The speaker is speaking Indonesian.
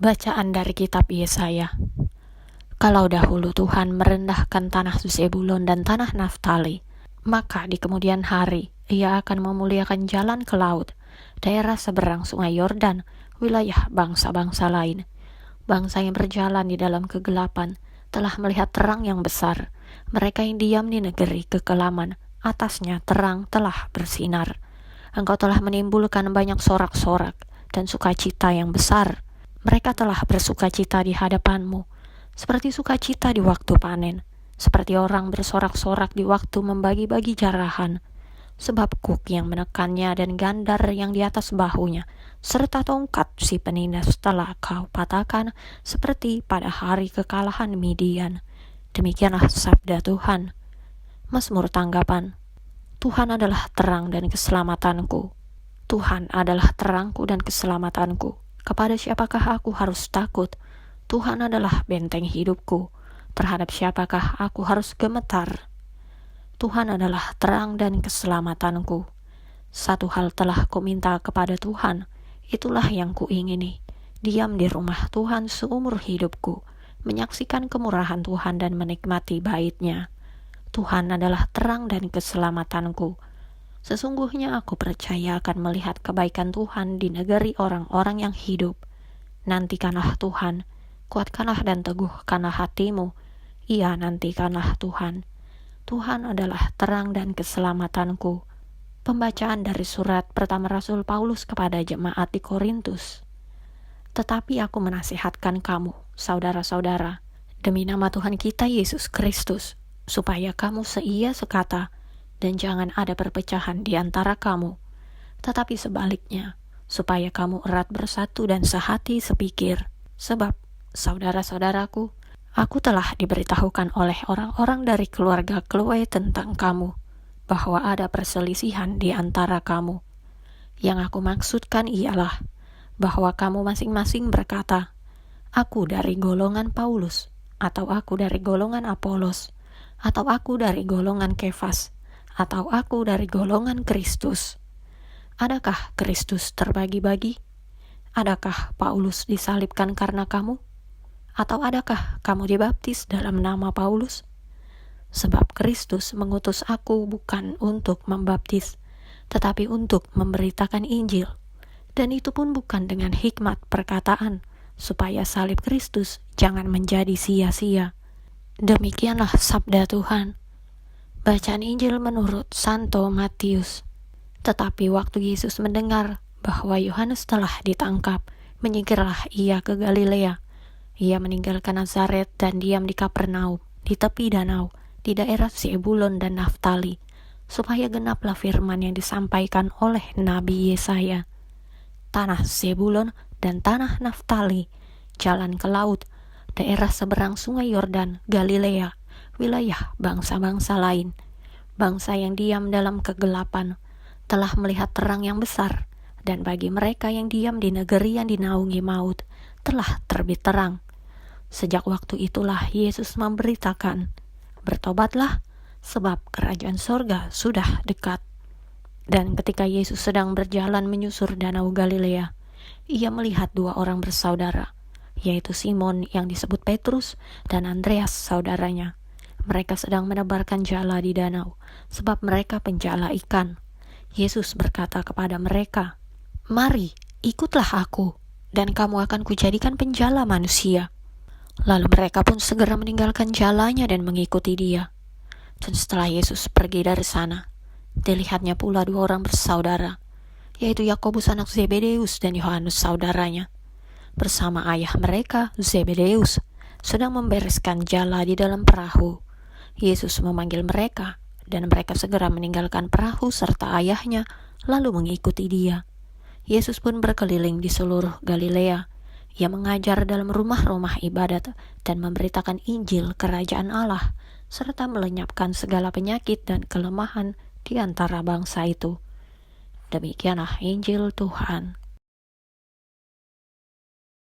Bacaan dari kitab Yesaya. Kalau dahulu Tuhan merendahkan tanah Zebulon dan tanah Naftali, maka di kemudian hari Ia akan memuliakan jalan ke laut, daerah seberang sungai Yordan, wilayah bangsa-bangsa lain. Bangsa yang berjalan di dalam kegelapan telah melihat terang yang besar. Mereka yang diam di negeri kekelaman, atasnya terang telah bersinar. Engkau telah menimbulkan banyak sorak-sorak dan sukacita yang besar. Mereka telah bersukacita di hadapanmu, seperti sukacita di waktu panen, seperti orang bersorak-sorak di waktu membagi-bagi jarahan. Sebab kuk yang menekannya dan gandar yang di atas bahunya, serta tongkat si penindas telah kau patahkan, seperti pada hari kekalahan Midian. Demikianlah sabda Tuhan. Mazmur tanggapan. Tuhan adalah terang dan keselamatanku. Tuhan adalah terangku dan keselamatanku. Kepada siapakah aku harus takut? Tuhan adalah benteng hidupku. Terhadap siapakah aku harus gemetar? Tuhan adalah terang dan keselamatanku. Satu hal telah kuminta kepada Tuhan, itulah yang kuingini. Diam di rumah Tuhan seumur hidupku, menyaksikan kemurahan Tuhan dan menikmati bait-Nya. Tuhan adalah terang dan keselamatanku. Sesungguhnya aku percaya akan melihat kebaikan Tuhan di negeri orang-orang yang hidup. Nantikanlah Tuhan, kuatkanlah dan teguhkanlah hatimu. Iya, nantikanlah Tuhan. Tuhan adalah terang dan keselamatanku. Pembacaan dari surat pertama Rasul Paulus kepada jemaat di Korintus. Tetapi aku menasihatkan kamu, saudara-saudara, demi nama Tuhan kita Yesus Kristus, supaya kamu seia sekata, dan jangan ada perpecahan di antara kamu, tetapi sebaliknya, supaya kamu erat bersatu dan sehati sepikir. Sebab, saudara-saudaraku, aku telah diberitahukan oleh orang-orang dari keluarga Chloe tentang kamu, bahwa ada perselisihan di antara kamu. Yang aku maksudkan ialah, bahwa kamu masing-masing berkata, aku dari golongan Paulus, atau aku dari golongan Apolos, atau aku dari golongan Kefas, atau aku dari golongan Kristus. Adakah Kristus terbagi-bagi? Adakah Paulus disalibkan karena kamu? Atau adakah kamu dibaptis dalam nama Paulus? Sebab Kristus mengutus aku bukan untuk membaptis, tetapi untuk memberitakan Injil. Dan itu pun bukan dengan hikmat perkataan, supaya salib Kristus jangan menjadi sia-sia. Demikianlah sabda Tuhan. Bacaan Injil menurut Santo Matius. Tetapi waktu Yesus mendengar bahwa Yohanes telah ditangkap, menyingkirlah ia ke Galilea. Ia meninggalkan Nazaret dan diam di Kapernaum, di tepi danau, di daerah Zebulon dan Naftali, supaya genaplah firman yang disampaikan oleh Nabi Yesaya. Tanah Zebulon dan tanah Naftali, jalan ke laut, daerah seberang sungai Yordan, Galilea, wilayah bangsa-bangsa lain. Bangsa yang diam dalam kegelapan telah melihat terang yang besar, dan bagi mereka yang diam di negeri yang dinaungi maut telah terbit terang. Sejak waktu itulah Yesus memberitakan, bertobatlah, sebab kerajaan sorga sudah dekat. Dan ketika Yesus sedang berjalan menyusur danau Galilea, ia melihat dua orang bersaudara, yaitu Simon yang disebut Petrus dan Andreas saudaranya. Mereka sedang menebarkan jala di danau, sebab mereka penjala ikan. Yesus berkata kepada mereka, mari, ikutlah aku, dan kamu akan kujadikan penjala manusia. Lalu mereka pun segera meninggalkan jalanya dan mengikuti dia. Dan setelah Yesus pergi dari sana, dilihatnya pula dua orang bersaudara, yaitu Yakobus anak Zebedeus dan Yohanes saudaranya, bersama ayah mereka Zebedeus, sedang membereskan jala di dalam perahu. Yesus memanggil mereka, dan mereka segera meninggalkan perahu serta ayahnya, lalu mengikuti dia. Yesus pun berkeliling di seluruh Galilea. Ia mengajar dalam rumah-rumah ibadat dan memberitakan Injil kerajaan Allah, serta melenyapkan segala penyakit dan kelemahan di antara bangsa itu. Demikianlah Injil Tuhan.